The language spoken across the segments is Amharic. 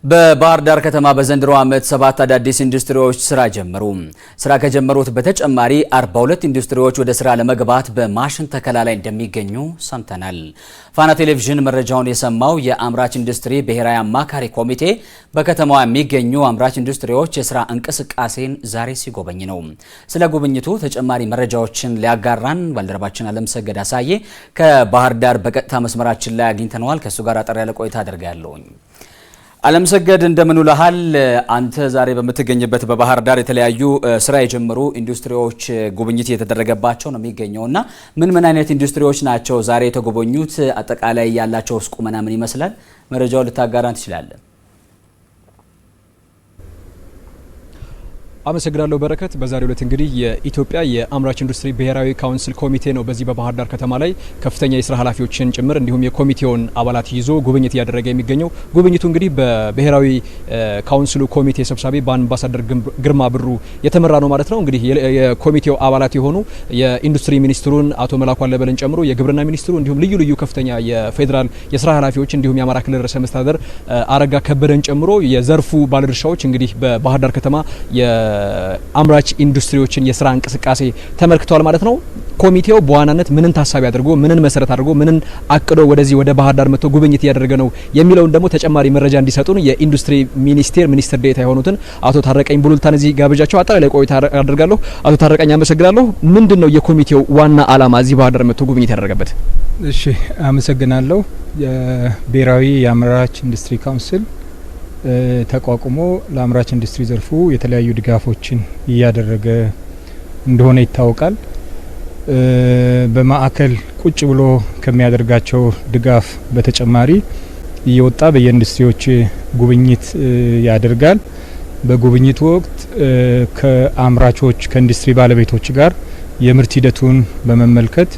በባህር ዳር ከተማ በዘንድሮ ዓመት 7 አዳዲስ ኢንዱስትሪዎች ስራ ጀመሩ። ስራ ከጀመሩት በተጨማሪ 42 ኢንዱስትሪዎች ወደ ስራ ለመግባት በማሽን ተከላ ላይ እንደሚገኙ ሰምተናል። ፋና ቴሌቪዥን መረጃውን የሰማው የአምራች ኢንዱስትሪ ብሔራዊ አማካሪ ኮሚቴ በከተማዋ የሚገኙ አምራች ኢንዱስትሪዎች የስራ እንቅስቃሴን ዛሬ ሲጎበኝ ነው። ስለ ጉብኝቱ ተጨማሪ መረጃዎችን ሊያጋራን ባልደረባችን አለምሰገድ አሳዬ ከባህር ዳር በቀጥታ መስመራችን ላይ አግኝተነዋል። ከሱ ጋር አጠር ያለ ቆይታ አደርጋለሁ። አለምሰገድ እንደምን ውለሃል? አንተ ዛሬ በምትገኝበት በባህር ዳር የተለያዩ ስራ የጀመሩ ኢንዱስትሪዎች ጉብኝት እየተደረገባቸው ነው የሚገኘውና ምን አይነት ኢንዱስትሪዎች ናቸው ዛሬ የተጎበኙት? አጠቃላይ ያላቸው ቁመና ምን ይመስላል? መረጃው ልታጋራን ትችላለህ? አመሰግናለሁ በረከት። በዛሬው ዕለት እንግዲህ የኢትዮጵያ የአምራች ኢንዱስትሪ ብሔራዊ ካውንስል ኮሚቴ ነው በዚህ በባህር ዳር ከተማ ላይ ከፍተኛ የስራ ኃላፊዎችን ጭምር እንዲሁም የኮሚቴውን አባላት ይዞ ጉብኝት እያደረገ የሚገኘው። ጉብኝቱ እንግዲህ በብሔራዊ ካውንስሉ ኮሚቴ ሰብሳቢ በአምባሳደር ግርማ ብሩ የተመራ ነው ማለት ነው። እንግዲህ የኮሚቴው አባላት የሆኑ የኢንዱስትሪ ሚኒስትሩን አቶ መላኩ አለበልን ጨምሮ የግብርና ሚኒስትሩ እንዲሁም ልዩ ልዩ ከፍተኛ የፌዴራል የስራ ኃላፊዎች እንዲሁም የአማራ ክልል ርዕሰ መስተዳድር አረጋ ከበደን ጨምሮ የዘርፉ ባለድርሻዎች እንግዲህ በባህር ዳር ከተማ አምራች ኢንዱስትሪዎችን የስራ እንቅስቃሴ ተመልክቷል ማለት ነው። ኮሚቴው በዋናነት ምንን ታሳቢ አድርጎ ምንን መሰረት አድርጎ ምንን አቅዶ ወደዚህ ወደ ባህር ዳር መጥቶ ጉብኝት እያደረገ ነው የሚለውን ደግሞ ተጨማሪ መረጃ እንዲሰጡን የኢንዱስትሪ ሚኒስትር ዴኤታ የሆኑትን አቶ ታረቀኝ ቡሉልታን እዚህ ጋብዣቸው አጠቃላይ ቆይታ አደርጋለሁ። አቶ ታረቀኝ አመሰግናለሁ። ምንድነው የኮሚቴው ዋና ዓላማ እዚህ ባህር ዳር መጥቶ ጉብኝት ያደረገበት? እሺ አመሰግናለሁ። የብሔራዊ የአምራች ኢንዱስትሪ ካውንስል ተቋቁሞ ለአምራች ኢንዱስትሪ ዘርፉ የተለያዩ ድጋፎችን እያደረገ እንደሆነ ይታወቃል። በማዕከል ቁጭ ብሎ ከሚያደርጋቸው ድጋፍ በተጨማሪ እየወጣ በየኢንዱስትሪዎች ጉብኝት ያደርጋል። በጉብኝቱ ወቅት ከአምራቾች ከኢንዱስትሪ ባለቤቶች ጋር የምርት ሂደቱን በመመልከት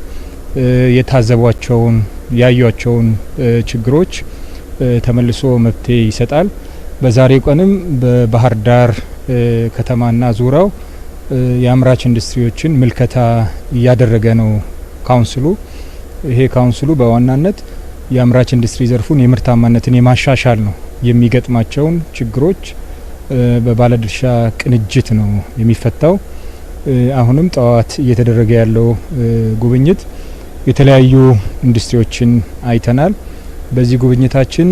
የታዘቧቸውን ያዩዋቸውን ችግሮች ተመልሶ መፍትሄ ይሰጣል። በዛሬው ቀንም በባህር ዳር ከተማና ዙሪያው የአምራች ኢንዱስትሪዎችን ምልከታ እያደረገ ነው ካውንስሉ። ይሄ ካውንስሉ በዋናነት የአምራች ኢንዱስትሪ ዘርፉን የምርታማነትን የማሻሻል ነው የሚገጥማቸውን ችግሮች በባለድርሻ ቅንጅት ነው የሚፈታው። አሁንም ጠዋት እየተደረገ ያለው ጉብኝት የተለያዩ ኢንዱስትሪዎችን አይተናል። በዚህ ጉብኝታችን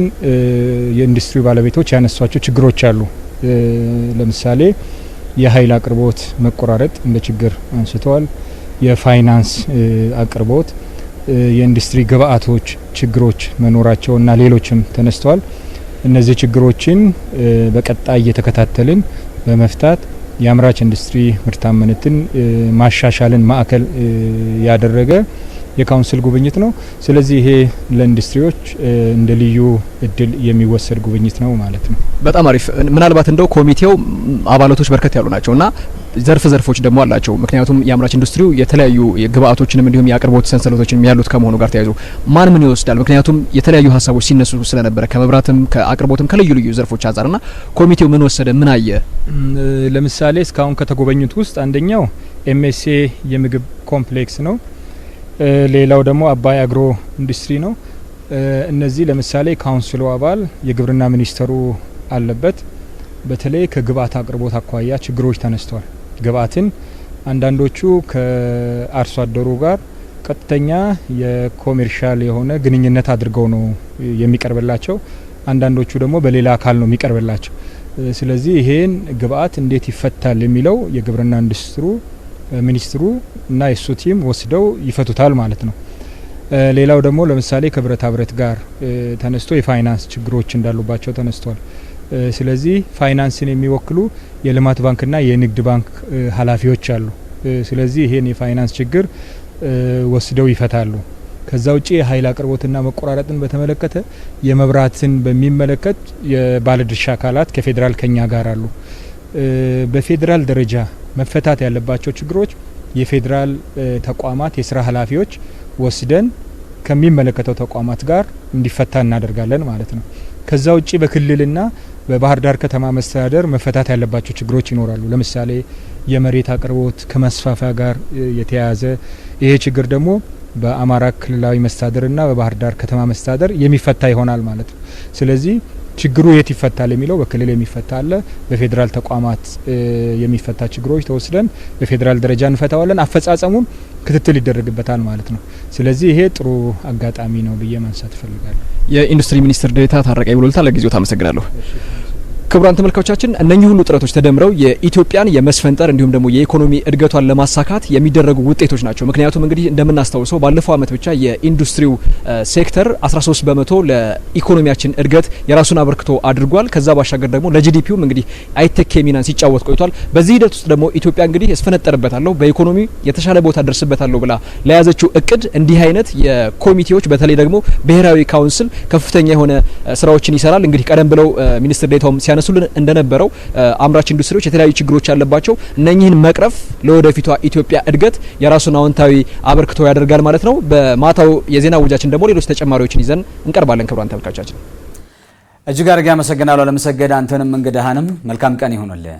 የኢንዱስትሪ ባለቤቶች ያነሷቸው ችግሮች አሉ። ለምሳሌ የኃይል አቅርቦት መቆራረጥ እንደ ችግር አንስተዋል። የፋይናንስ አቅርቦት፣ የኢንዱስትሪ ግብአቶች ችግሮች መኖራቸውና ሌሎችም ተነስተዋል። እነዚህ ችግሮችን በቀጣይ እየተከታተልን በመፍታት የአምራች ኢንዱስትሪ ምርታማነትን ማሻሻልን ማዕከል ያደረገ የካውንስል ጉብኝት ነው። ስለዚህ ይሄ ለኢንዱስትሪዎች እንደ ልዩ እድል የሚወሰድ ጉብኝት ነው ማለት ነው። በጣም አሪፍ። ምናልባት እንደው ኮሚቴው አባላቶች በርከት ያሉ ናቸውና ዘርፎች ደግሞ አላቸው። ምክንያቱም የአምራች ኢንዱስትሪው የተለያዩ ግብአቶችንም እንዲሁም የአቅርቦት ሰንሰለቶችንም ያሉት ከመሆኑ ጋር ተያይዞ ምን ይወስዳል? ምክንያቱም የተለያዩ ሀሳቦች ሲነሱ ስለነበረ ከመብራትም ከአቅርቦትም ከልዩ ልዩ ዘርፎች አንጻርና ኮሚቴው ምን ወሰደ? ምን አየ? ለምሳሌ እስካሁን ከተጎበኙት ውስጥ አንደኛው ኤምኤስኤ የምግብ ኮምፕሌክስ ነው። ሌላው ደግሞ አባይ አግሮ ኢንዱስትሪ ነው። እነዚህ ለምሳሌ ካውንስሉ አባል የግብርና ሚኒስተሩ አለበት። በተለይ ከግብአት አቅርቦት አኳያ ችግሮች ተነስተዋል። ግብአትን አንዳንዶቹ ከአርሶ አደሩ ጋር ቀጥተኛ የኮሜርሻል የሆነ ግንኙነት አድርገው ነው የሚቀርብላቸው። አንዳንዶቹ ደግሞ በሌላ አካል ነው የሚቀርብላቸው። ስለዚህ ይሄን ግብአት እንዴት ይፈታል የሚለው የግብርና ሚኒስትሩ እና የሱ ቲም ወስደው ይፈቱታል ማለት ነው። ሌላው ደግሞ ለምሳሌ ከብረታ ብረት ጋር ተነስቶ የፋይናንስ ችግሮች እንዳሉባቸው ተነስቷል። ስለዚህ ፋይናንስን የሚወክሉ የልማት ባንክና የንግድ ባንክ ኃላፊዎች አሉ። ስለዚህ ይሄን የፋይናንስ ችግር ወስደው ይፈታሉ። ከዛ ውጪ የኃይል አቅርቦትና መቆራረጥን በተመለከተ የመብራትን በሚመለከት የባለድርሻ አካላት ከፌዴራል ከኛ ጋር አሉ። በፌዴራል ደረጃ መፈታት ያለባቸው ችግሮች የፌዴራል ተቋማት የስራ ኃላፊዎች ወስደን ከሚመለከተው ተቋማት ጋር እንዲፈታ እናደርጋለን ማለት ነው። ከዛ ውጪ በክልልና በባህር ዳር ከተማ መስተዳደር መፈታት ያለባቸው ችግሮች ይኖራሉ። ለምሳሌ የመሬት አቅርቦት ከመስፋፋያ ጋር የተያያዘ ይሄ ችግር ደግሞ በአማራ ክልላዊ መስተዳደርና በባህር ዳር ከተማ መስተዳደር የሚፈታ ይሆናል ማለት ነው። ስለዚህ ችግሩ የት ይፈታል የሚለው በክልል የሚፈታ አለ፣ በፌዴራል ተቋማት የሚፈታ ችግሮች ተወስደን በፌዴራል ደረጃ እንፈታዋለን። አፈጻጸሙን ክትትል ይደረግበታል ማለት ነው። ስለዚህ ይሄ ጥሩ አጋጣሚ ነው ብዬ ማንሳት እፈልጋለሁ። የኢንዱስትሪ ሚኒስትር ዴኤታ ታረቀኝ ቡሉልታ ለጊዜው ታመሰግናለሁ። ክቡራን ተመልካቾቻችን እነኚህ ሁሉ ጥረቶች ተደምረው የኢትዮጵያን የመስፈንጠር እንዲሁም ደግሞ የኢኮኖሚ እድገቷን ለማሳካት የሚደረጉ ውጤቶች ናቸው። ምክንያቱም እንግዲህ እንደምናስታውሰው ባለፈው ዓመት ብቻ የኢንዱስትሪው ሴክተር 13 በመቶ ለኢኮኖሚያችን እድገት የራሱን አበርክቶ አድርጓል። ከዛ ባሻገር ደግሞ ለጂዲፒውም እንግዲህ አይተኬ ሚናን ሲጫወት ቆይቷል። በዚህ ሂደት ውስጥ ደግሞ ኢትዮጵያ እንግዲህ እስፈነጠርበታለሁ በኢኮኖሚ የተሻለ ቦታ ደርስበታለሁ ብላ ለያዘችው እቅድ እንዲህ አይነት የኮሚቴዎች በተለይ ደግሞ ብሔራዊ ካውንስል ከፍተኛ የሆነ ስራዎችን ይሰራል። እንግዲህ ቀደም ብለው ሚኒስትር ዴኤታውም ሲያነሱልን እንደነበረው አምራች ኢንዱስትሪዎች የተለያዩ ችግሮች ያለባቸው እነኚህን መቅረፍ ለወደፊቷ ኢትዮጵያ እድገት የራሱን አዎንታዊ አበርክቶ ያደርጋል ማለት ነው። በማታው የዜና ውጃችን ደግሞ ሌሎች ተጨማሪዎችን ይዘን እንቀርባለን። ክቡራን ተመልካቾቻችን እጅግ አድርጌ አመሰግናለሁ። ለመሰገድ አንተንም እንግዳህንም መልካም ቀን ይሁንልህ።